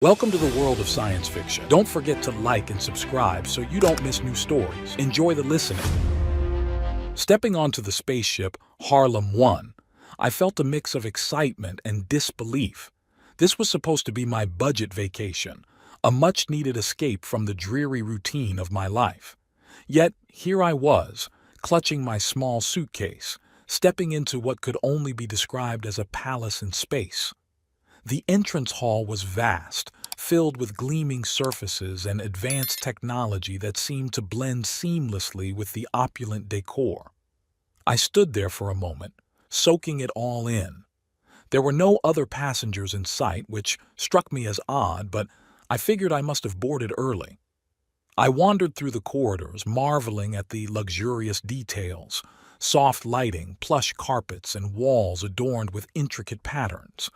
Welcome to the world of science fiction. Don't forget to like and subscribe so you don't miss new stories. Enjoy the listening. Stepping onto the spaceship Harlem 1, I felt a mix of excitement and disbelief. This was supposed to be my budget vacation, a much-needed escape from the dreary routine of my life. Yet, here I was, clutching my small suitcase, stepping into what could only be described as a palace in space. The entrance hall was vast, filled with gleaming surfaces and advanced technology that seemed to blend seamlessly with the opulent decor. I stood there for a moment, soaking it all in. There were no other passengers in sight, which struck me as odd, but I figured I must have boarded early. I wandered through the corridors, marveling at the luxurious details, soft lighting, plush carpets, and walls adorned with intricate patterns.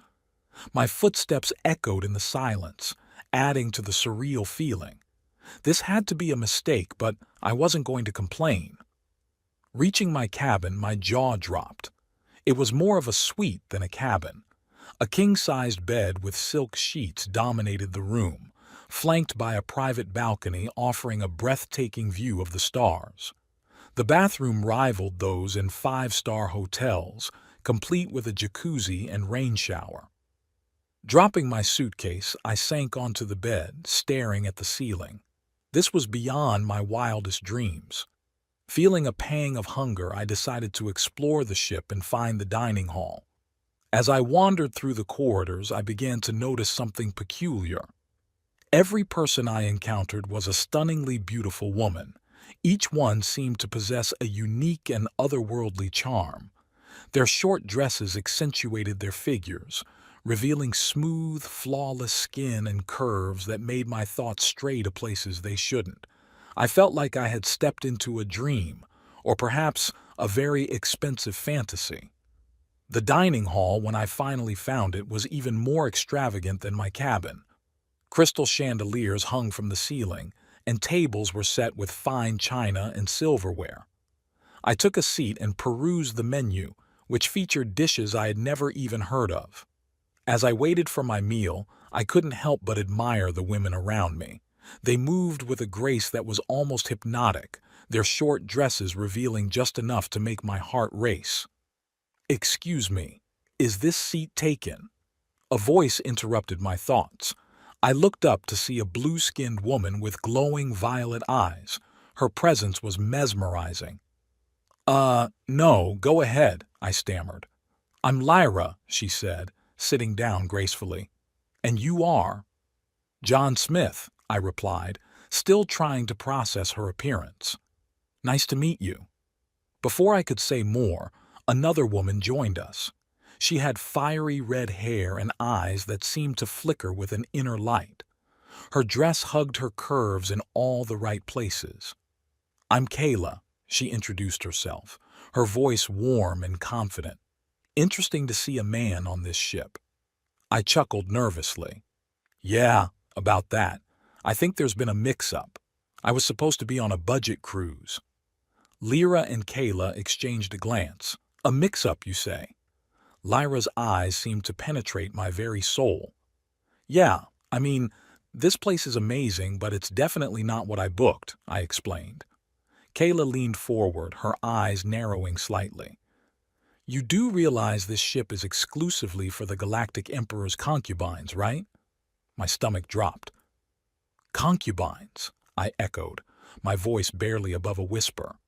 My footsteps echoed in the silence, adding to the surreal feeling. This had to be a mistake, but I wasn't going to complain. Reaching my cabin, my jaw dropped. It was more of a suite than a cabin. A king-sized bed with silk sheets dominated the room, flanked by a private balcony offering a breathtaking view of the stars. The bathroom rivaled those in five-star hotels, complete with a jacuzzi and rain shower. Dropping my suitcase, I sank onto the bed, staring at the ceiling. This was beyond my wildest dreams. Feeling a pang of hunger, I decided to explore the ship and find the dining hall. As I wandered through the corridors, I began to notice something peculiar. Every person I encountered was a stunningly beautiful woman. Each one seemed to possess a unique and otherworldly charm. Their short dresses accentuated their figures, revealing smooth, flawless skin and curves that made my thoughts stray to places they shouldn't. I felt like I had stepped into a dream, or perhaps a very expensive fantasy. The dining hall, when I finally found it, was even more extravagant than my cabin. Crystal chandeliers hung from the ceiling, and tables were set with fine china and silverware. I took a seat and perused the menu, which featured dishes I had never even heard of. As I waited for my meal, I couldn't help but admire the women around me. They moved with a grace that was almost hypnotic, their short dresses revealing just enough to make my heart race. "Excuse me, is this seat taken?" A voice interrupted my thoughts. I looked up to see a blue-skinned woman with glowing violet eyes. Her presence was mesmerizing. No, go ahead," I stammered. "I'm Lyra," she said, sitting down gracefully. "And you are?" "John Smith," I replied, still trying to process her appearance. "Nice to meet you." Before I could say more, another woman joined us. She had fiery red hair and eyes that seemed to flicker with an inner light. Her dress hugged her curves in all the right places. "I'm Kayla," she introduced herself, her voice warm and confident. "Interesting to see a man on this ship." I chuckled nervously. "Yeah, about that. I think there's been a mix-up. I was supposed to be on a budget cruise." Lyra and Kayla exchanged a glance. "A mix-up, you say?" Lyra's eyes seemed to penetrate my very soul. "Yeah, I mean, this place is amazing, but it's definitely not what I booked," I explained. Kayla leaned forward, her eyes narrowing slightly. "You do realize this ship is exclusively for the Galactic Emperor's concubines, right?" My stomach dropped. "Concubines," I echoed, my voice barely above a whisper.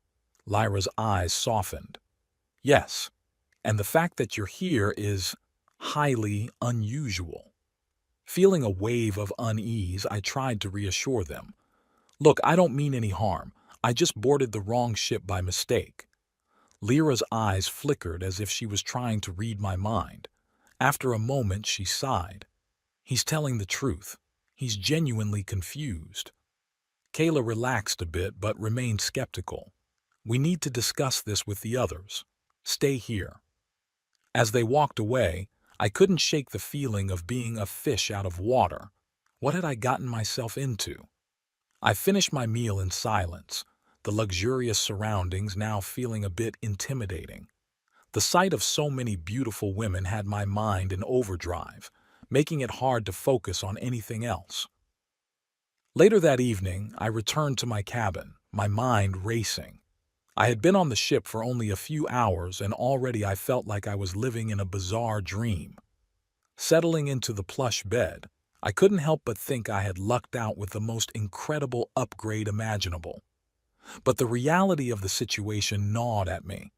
Lyra's eyes softened. "Yes, and the fact that you're here is highly unusual." Feeling a wave of unease, I tried to reassure them. "Look, I don't mean any harm. I just boarded the wrong ship by mistake." Lyra's eyes flickered as if she was trying to read my mind. After a moment, she sighed. "He's telling the truth. He's genuinely confused." Kayla relaxed a bit but remained skeptical. "We need to discuss this with the others. Stay here." As they walked away, I couldn't shake the feeling of being a fish out of water. What had I gotten myself into? I finished my meal in silence, the luxurious surroundings now feeling a bit intimidating. The sight of so many beautiful women had my mind in overdrive, making it hard to focus on anything else. Later that evening, I returned to my cabin, my mind racing. I had been on the ship for only a few hours and already I felt like I was living in a bizarre dream. Settling into the plush bed, I couldn't help but think I had lucked out with the most incredible upgrade imaginable. But the reality of the situation gnawed at me.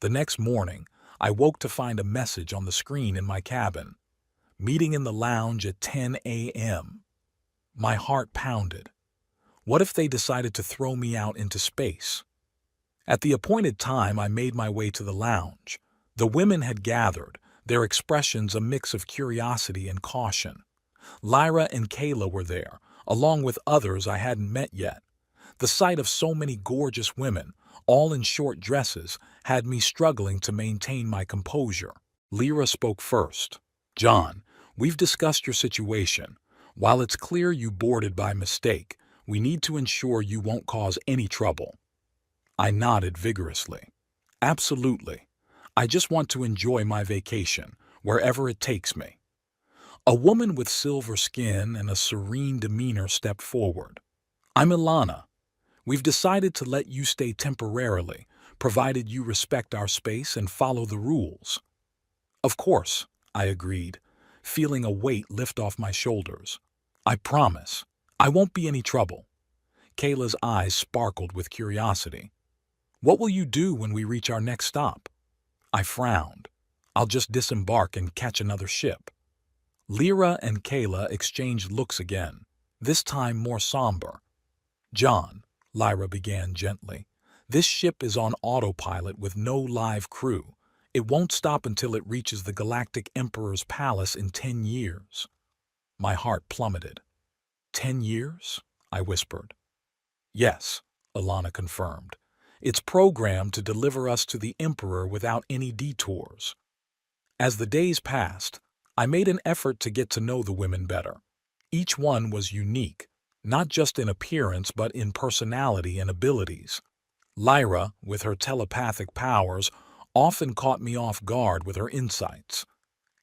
The next morning, I woke to find a message on the screen in my cabin. Meeting in the lounge at 10 a.m. My heart pounded. What if they decided to throw me out into space? At the appointed time, I made my way to the lounge. The women had gathered, their expressions a mix of curiosity and caution. Lyra and Kayla were there, along with others I hadn't met yet. The sight of so many gorgeous women, all in short dresses, had me struggling to maintain my composure. Lyra spoke first. "John, we've discussed your situation. While it's clear you boarded by mistake, we need to ensure you won't cause any trouble." I nodded vigorously. "Absolutely. I just want to enjoy my vacation, wherever it takes me." A woman with silver skin and a serene demeanor stepped forward. "I'm Ilana. We've decided to let you stay temporarily, provided you respect our space and follow the rules." "Of course," I agreed, feeling a weight lift off my shoulders. "I promise. I won't be any trouble." Kayla's eyes sparkled with curiosity. "What will you do when we reach our next stop?" I frowned. "I'll just disembark and catch another ship." Lyra and Kayla exchanged looks again, this time more somber. "John," Lyra began gently, "this ship is on autopilot with no live crew. It won't stop until it reaches the Galactic Emperor's palace in 10 years. My heart plummeted. 10 years? I whispered. "Yes," Ilana confirmed. "It's programmed to deliver us to the Emperor without any detours." As the days passed, I made an effort to get to know the women better. Each one was unique, not just in appearance but in personality and abilities. Lyra, with her telepathic powers, often caught me off guard with her insights.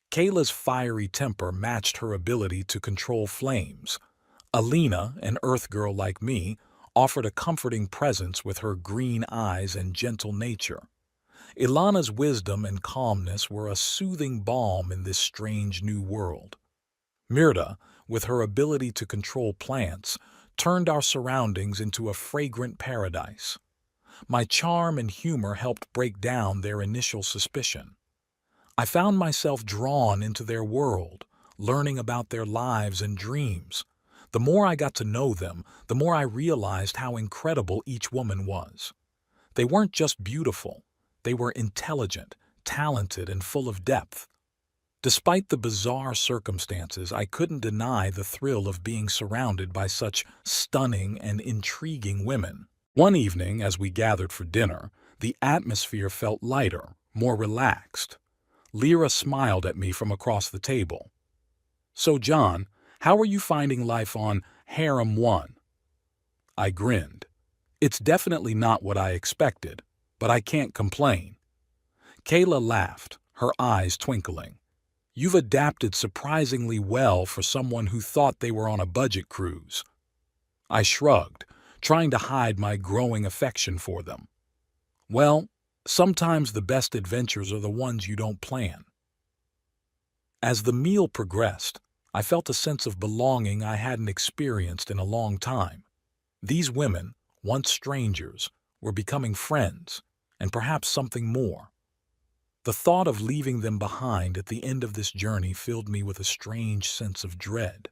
Kayla's fiery temper matched her ability to control flames. Alina, an Earth girl like me, offered a comforting presence with her green eyes and gentle nature. Ilana's wisdom and calmness were a soothing balm in this strange new world. Mirta, with her ability to control plants, turned our surroundings into a fragrant paradise. My charm and humor helped break down their initial suspicion. I found myself drawn into their world, learning about their lives and dreams. The more I got to know them, the more I realized how incredible each woman was. They weren't just beautiful, they were intelligent, talented, and full of depth. Despite the bizarre circumstances, I couldn't deny the thrill of being surrounded by such stunning and intriguing women. One evening, as we gathered for dinner, the atmosphere felt lighter, more relaxed. Lyra smiled at me from across the table. "So, John, how are you finding life on Harem 1? I grinned. "It's definitely not what I expected, but I can't complain." Kayla laughed, her eyes twinkling. "You've adapted surprisingly well for someone who thought they were on a budget cruise." I shrugged, trying to hide my growing affection for them. "Well, sometimes the best adventures are the ones you don't plan." As the meal progressed, I felt a sense of belonging I hadn't experienced in a long time. These women, once strangers, were becoming friends, and perhaps something more. The thought of leaving them behind at the end of this journey filled me with a strange sense of dread.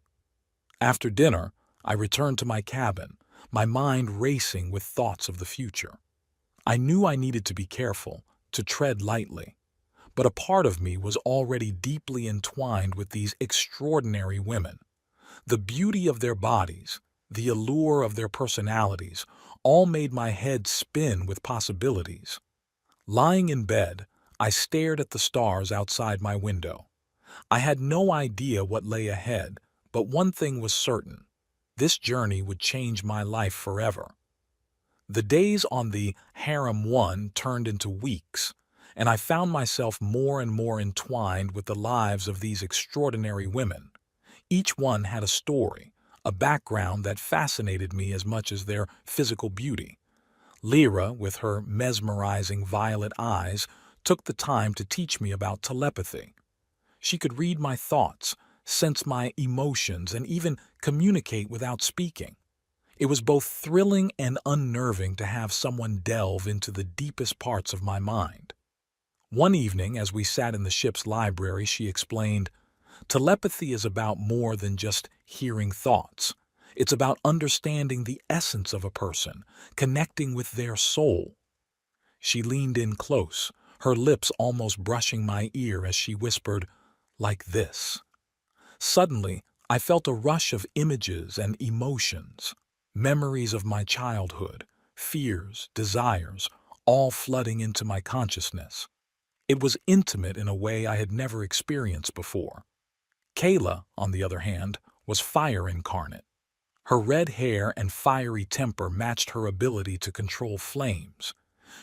After dinner, I returned to my cabin, my mind racing with thoughts of the future. I knew I needed to be careful, to tread lightly, but a part of me was already deeply entwined with these extraordinary women. The beauty of their bodies, the allure of their personalities, all made my head spin with possibilities. Lying in bed, I stared at the stars outside my window. I had no idea what lay ahead, but one thing was certain. This journey would change my life forever. The days on the Harem 1 turned into weeks, and I found myself more and more entwined with the lives of these extraordinary women. Each one had a story, a background that fascinated me as much as their physical beauty. Lyra, with her mesmerizing violet eyes, took the time to teach me about telepathy. She could read my thoughts, sense my emotions, and even communicate without speaking. It was both thrilling and unnerving to have someone delve into the deepest parts of my mind. One evening, as we sat in the ship's library, she explained, "Telepathy is about more than just hearing thoughts. It's about understanding the essence of a person, connecting with their soul." She leaned in close, her lips almost brushing my ear as she whispered, "Like this." Suddenly, I felt a rush of images and emotions, memories of my childhood, fears, desires, all flooding into my consciousness. It was intimate in a way I had never experienced before. Kayla, on the other hand, was fire incarnate. Her red hair and fiery temper matched her ability to control flames.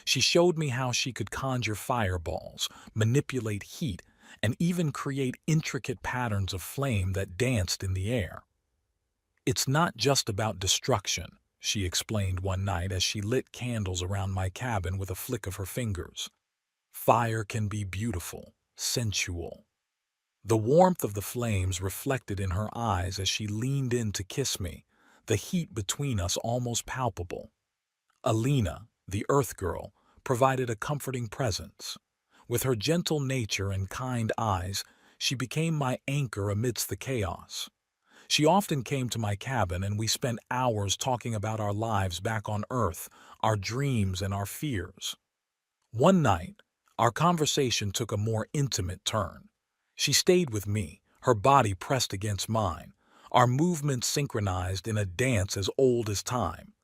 She showed me how she could conjure fireballs, manipulate heat, and even create intricate patterns of flame that danced in the air. "It's not just about destruction," she explained one night as she lit candles around my cabin with a flick of her fingers. "Fire can be beautiful, sensual." The warmth of the flames reflected in her eyes as she leaned in to kiss me, the heat between us almost palpable. Alina, the Earth Girl, provided a comforting presence. With her gentle nature and kind eyes, she became my anchor amidst the chaos. She often came to my cabin and we spent hours talking about our lives back on Earth, our dreams and our fears. One night, our conversation took a more intimate turn. She stayed with me, her body pressed against mine, our movements synchronized in a dance as old as time.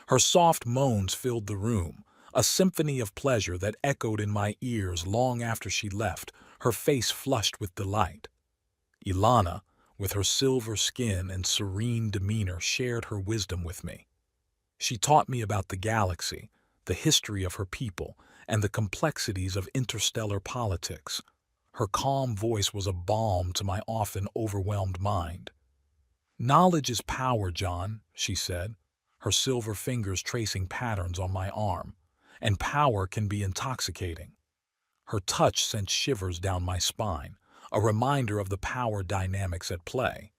Her soft moans filled the room, a symphony of pleasure that echoed in my ears long after she left, her face flushed with delight. Ilana, with her silver skin and serene demeanor, shared her wisdom with me. She taught me about the galaxy, the history of her people, and the complexities of interstellar politics. Her calm voice was a balm to my often overwhelmed mind. "Knowledge is power, John," she said, her silver fingers tracing patterns on my arm, "and power can be intoxicating." Her touch sent shivers down my spine, a reminder of the power dynamics at play.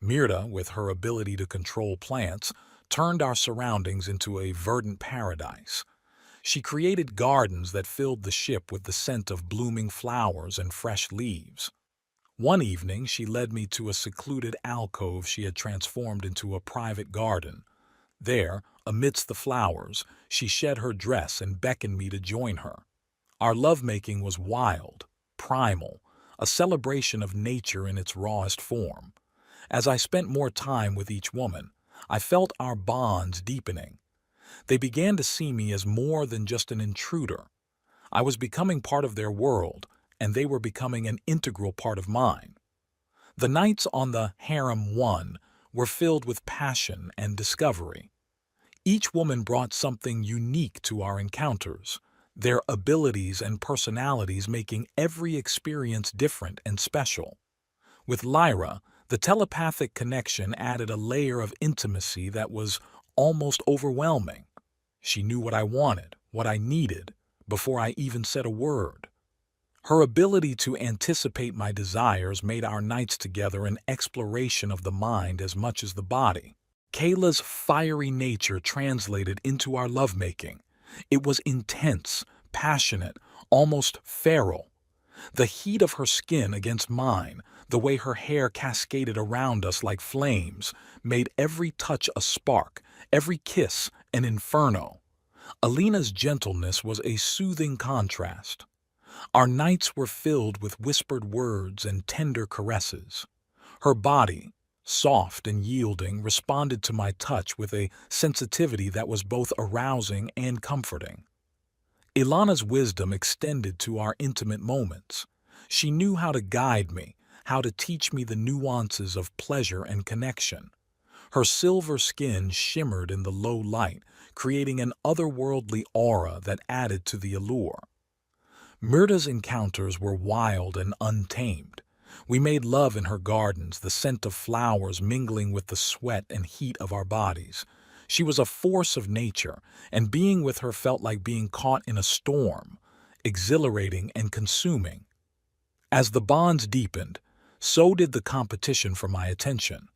Mirta, with her ability to control plants, turned our surroundings into a verdant paradise. She created gardens that filled the ship with the scent of blooming flowers and fresh leaves. One evening, she led me to a secluded alcove she had transformed into a private garden. There, amidst the flowers, she shed her dress and beckoned me to join her. Our lovemaking was wild, primal, a celebration of nature in its rawest form. As I spent more time with each woman, I felt our bonds deepening. They began to see me as more than just an intruder. I was becoming part of their world, and they were becoming an integral part of mine. The nights on the Harem 1 were filled with passion and discovery. Each woman brought something unique to our encounters, their abilities and personalities making every experience different and special. With Lyra, the telepathic connection added a layer of intimacy that was almost overwhelming. She knew what I wanted, what I needed, before I even said a word. Her ability to anticipate my desires made our nights together an exploration of the mind as much as the body. Kayla's fiery nature translated into our lovemaking. It was intense, passionate, almost feral. The heat of her skin against mine, the way her hair cascaded around us like flames, made every touch a spark, every kiss an inferno. Alina's gentleness was a soothing contrast. Our nights were filled with whispered words and tender caresses. Her body, soft and yielding, responded to my touch with a sensitivity that was both arousing and comforting. Ilana's wisdom extended to our intimate moments. She knew how to guide me, how to teach me the nuances of pleasure and connection. Her silver skin shimmered in the low light, creating an otherworldly aura that added to the allure. Myrta's encounters were wild and untamed. We made love in her gardens, the scent of flowers mingling with the sweat and heat of our bodies. She was a force of nature, and being with her felt like being caught in a storm, exhilarating and consuming. As the bonds deepened, so did the competition for my attention.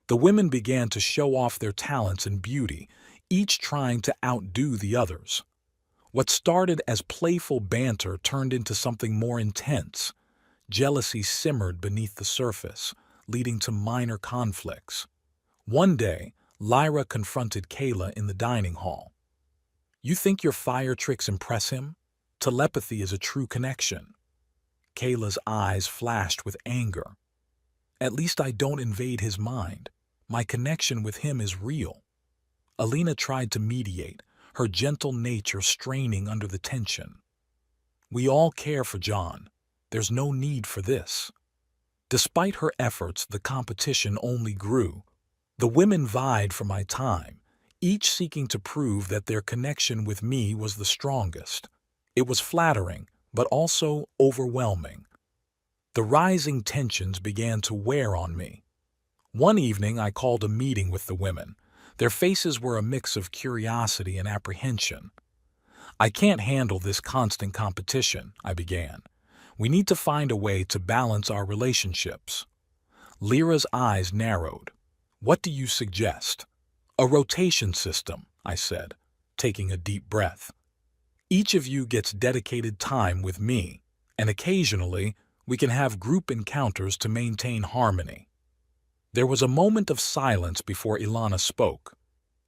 The women began to show off their talents and beauty, each trying to outdo the others. What started as playful banter turned into something more intense. Jealousy simmered beneath the surface, leading to minor conflicts. One day, Lyra confronted Kayla in the dining hall. "You think your fire tricks impress him? Telepathy is a true connection." Kayla's eyes flashed with anger. "At least I don't invade his mind. My connection with him is real." Alina tried to mediate, her gentle nature straining under the tension. "We all care for John. There's no need for this." Despite her efforts, the competition only grew. The women vied for my time, each seeking to prove that their connection with me was the strongest. It was flattering, but also overwhelming. The rising tensions began to wear on me. One evening, I called a meeting with the women. Their faces were a mix of curiosity and apprehension. "I can't handle this constant competition," I began. "We need to find a way to balance our relationships." Lyra's eyes narrowed. "What do you suggest?" "A rotation system," I said, taking a deep breath. "Each of you gets dedicated time with me, and occasionally we can have group encounters to maintain harmony." There was a moment of silence before Ilana spoke.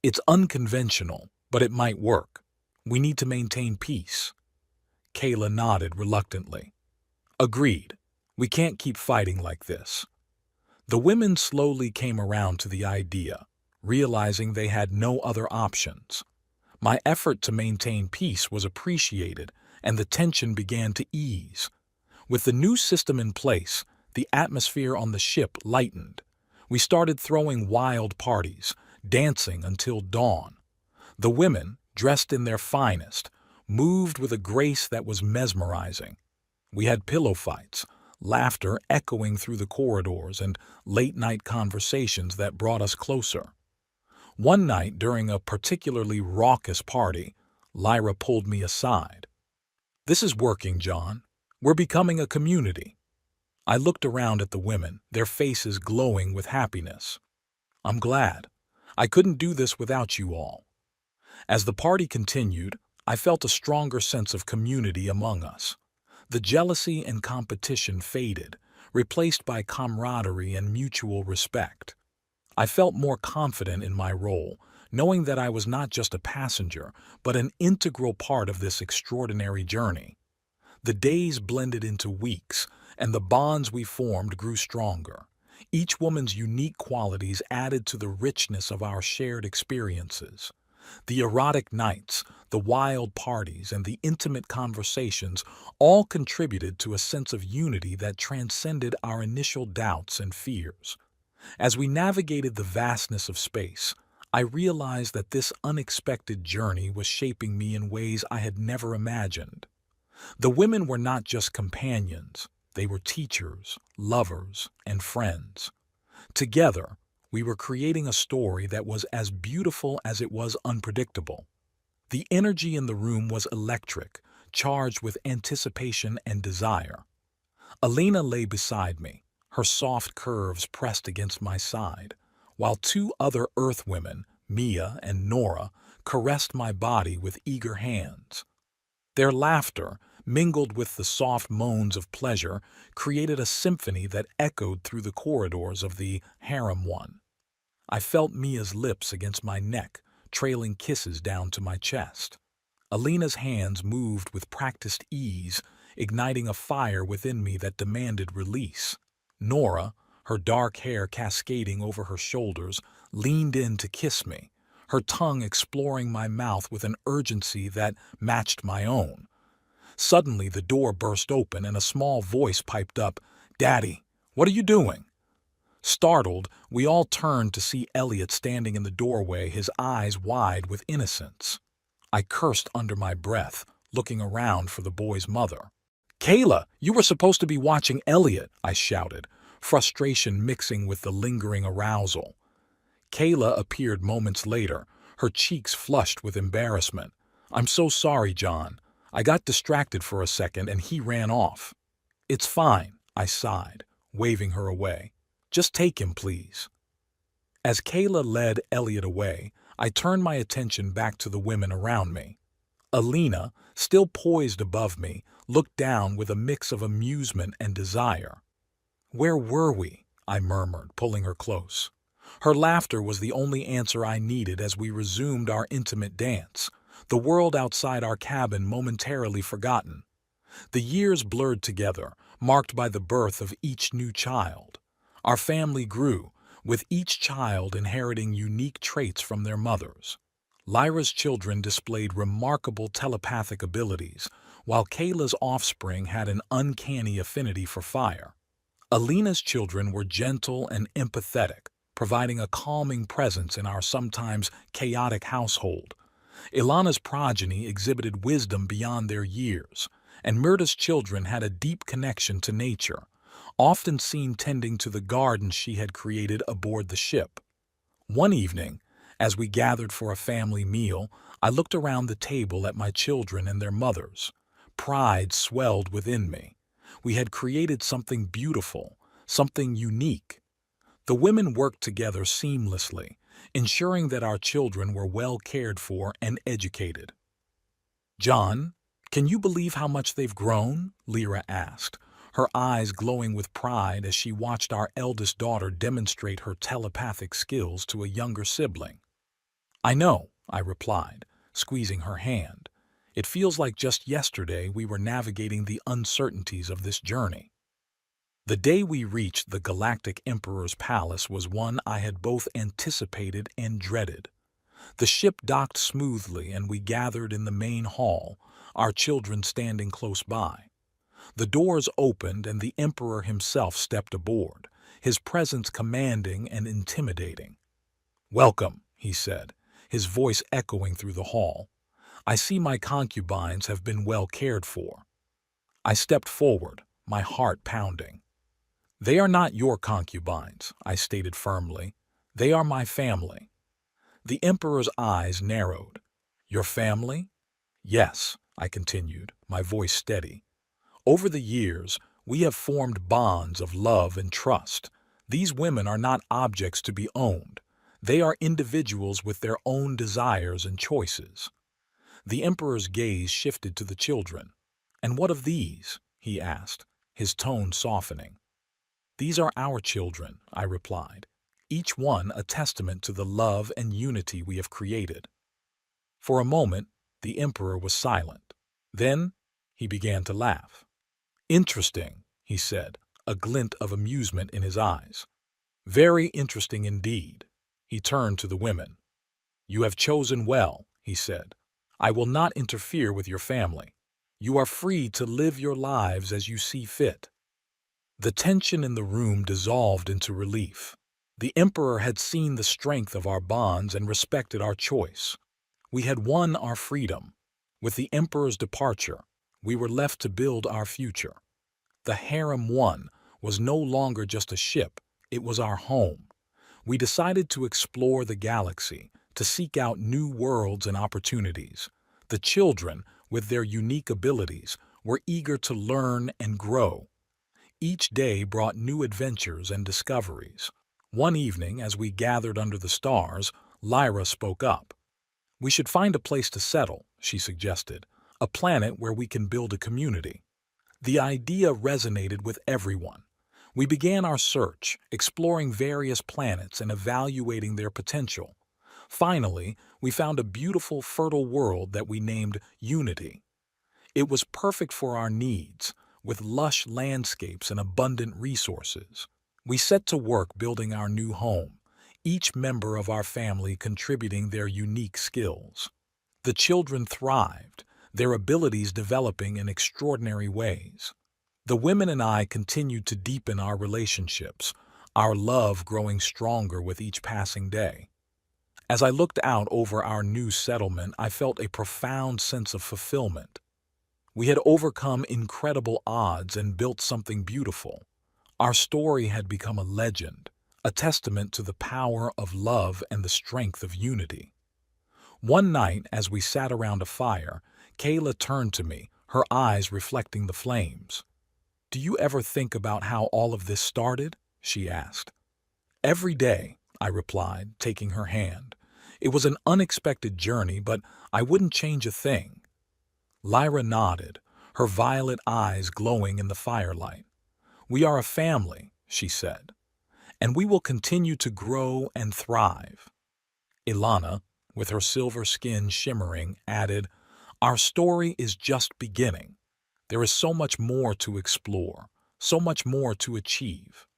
"It's unconventional, but it might work. We need to maintain peace." Kayla nodded reluctantly. "Agreed. We can't keep fighting like this." The women slowly came around to the idea, realizing they had no other options. My effort to maintain peace was appreciated, and the tension began to ease. With the new system in place, the atmosphere on the ship lightened. We started throwing wild parties, dancing until dawn. The women, dressed in their finest, moved with a grace that was mesmerizing. We had pillow fights, laughter echoing through the corridors, and late-night conversations that brought us closer. One night, during a particularly raucous party, Lyra pulled me aside. "This is working, John. We're becoming a community." I looked around at the women, their faces glowing with happiness. "I'm glad. I couldn't do this without you all." As the party continued, I felt a stronger sense of community among us. The jealousy and competition faded, replaced by camaraderie and mutual respect. I felt more confident in my role, knowing that I was not just a passenger, but an integral part of this extraordinary journey. The days blended into weeks, and the bonds we formed grew stronger. Each woman's unique qualities added to the richness of our shared experiences. The erotic nights, the wild parties, and the intimate conversations all contributed to a sense of unity that transcended our initial doubts and fears. As we navigated the vastness of space, I realized that this unexpected journey was shaping me in ways I had never imagined. The women were not just companions, they were teachers, lovers, and friends. Together, we were creating a story that was as beautiful as it was unpredictable. The energy in the room was electric, charged with anticipation and desire. Alina lay beside me, her soft curves pressed against my side, while two other Earth women, Mia and Nora, caressed my body with eager hands. Their laughter, mingled with the soft moans of pleasure, created a symphony that echoed through the corridors of the harem one. I felt Mia's lips against my neck, trailing kisses down to my chest. Alina's hands moved with practiced ease, igniting a fire within me that demanded release. Nora, her dark hair cascading over her shoulders, leaned in to kiss me, her tongue exploring my mouth with an urgency that matched my own. Suddenly, the door burst open and a small voice piped up, "Daddy, what are you doing?" Startled, we all turned to see Elliot standing in the doorway, his eyes wide with innocence. I cursed under my breath, looking around for the boy's mother. Kayla, you were supposed to be watching Elliot, I shouted, frustration mixing with the lingering arousal. Kayla appeared moments later, her cheeks flushed with embarrassment. I'm so sorry, John. I got distracted for a second and he ran off. It's fine, I sighed, waving her away. Just take him, please. As Kayla led Elliot away, I turned my attention back to the women around me. Alina, still poised above me, looked down with a mix of amusement and desire. Where were we? I murmured, pulling her close. Her laughter was the only answer I needed as we resumed our intimate dance, the world outside our cabin momentarily forgotten. The years blurred together, marked by the birth of each new child. Our family grew, with each child inheriting unique traits from their mothers. Lyra's children displayed remarkable telepathic abilities, while Kayla's offspring had an uncanny affinity for fire. Alina's children were gentle and empathetic, providing a calming presence in our sometimes chaotic household. Ilana's progeny exhibited wisdom beyond their years, and Myrta's children had a deep connection to nature, often seen tending to the garden she had created aboard the ship. One evening, as we gathered for a family meal, I looked around the table at my children and their mothers. Pride swelled within me. We had created something beautiful, something unique. The women worked together seamlessly, ensuring that our children were well cared for and educated. John, can you believe how much they've grown? Lyra asked, her eyes glowing with pride as she watched our eldest daughter demonstrate her telepathic skills to a younger sibling. I know, I replied, squeezing her hand. It feels like just yesterday we were navigating the uncertainties of this journey. The day we reached the Galactic Emperor's palace was one I had both anticipated and dreaded. The ship docked smoothly and we gathered in the main hall, our children standing close by. The doors opened and the Emperor himself stepped aboard, his presence commanding and intimidating. "Welcome," he said, his voice echoing through the hall. "I see my concubines have been well cared for." I stepped forward, my heart pounding. "They are not your concubines," I stated firmly. "They are my family." The Emperor's eyes narrowed. "Your family?" "Yes," I continued, my voice steady. "Over the years, we have formed bonds of love and trust. These women are not objects to be owned. They are individuals with their own desires and choices." The Emperor's gaze shifted to the children. "And what of these?" he asked, his tone softening. "These are our children," I replied, each one a testament to the love and unity we have created. For a moment, the Emperor was silent. Then, he began to laugh. "Interesting," he said, a glint of amusement in his eyes. "Very interesting indeed." He turned to the women. "You have chosen well," he said. "I will not interfere with your family. You are free to live your lives as you see fit." The tension in the room dissolved into relief. The Emperor had seen the strength of our bonds and respected our choice. We had won our freedom. With the Emperor's departure, we were left to build our future. The Harem One was no longer just a ship, it was our home. We decided to explore the galaxy, to seek out new worlds and opportunities. The children, with their unique abilities, were eager to learn and grow. Each day brought new adventures and discoveries. One evening, as we gathered under the stars, Lyra spoke up. "We should find a place to settle," she suggested, "a planet where we can build a community." The idea resonated with everyone. We began our search, exploring various planets and evaluating their potential. Finally, we found a beautiful, fertile world that we named Unity. It was perfect for our needs, with lush landscapes and abundant resources. We set to work building our new home, each member of our family contributing their unique skills. The children thrived, their abilities developing in extraordinary ways. The women and I continued to deepen our relationships, our love growing stronger with each passing day. As I looked out over our new settlement, I felt a profound sense of fulfillment. We had overcome incredible odds and built something beautiful. Our story had become a legend, a testament to the power of love and the strength of unity. One night, as we sat around a fire, Kayla turned to me, her eyes reflecting the flames. "Do you ever think about how all of this started?" she asked. "Every day," I replied, taking her hand. "It was an unexpected journey, but I wouldn't change a thing." Lyra nodded, her violet eyes glowing in the firelight. "We are a family," she said, "and we will continue to grow and thrive." Ilana, with her silver skin shimmering, added, "Our story is just beginning. There is so much more to explore, so much more to achieve."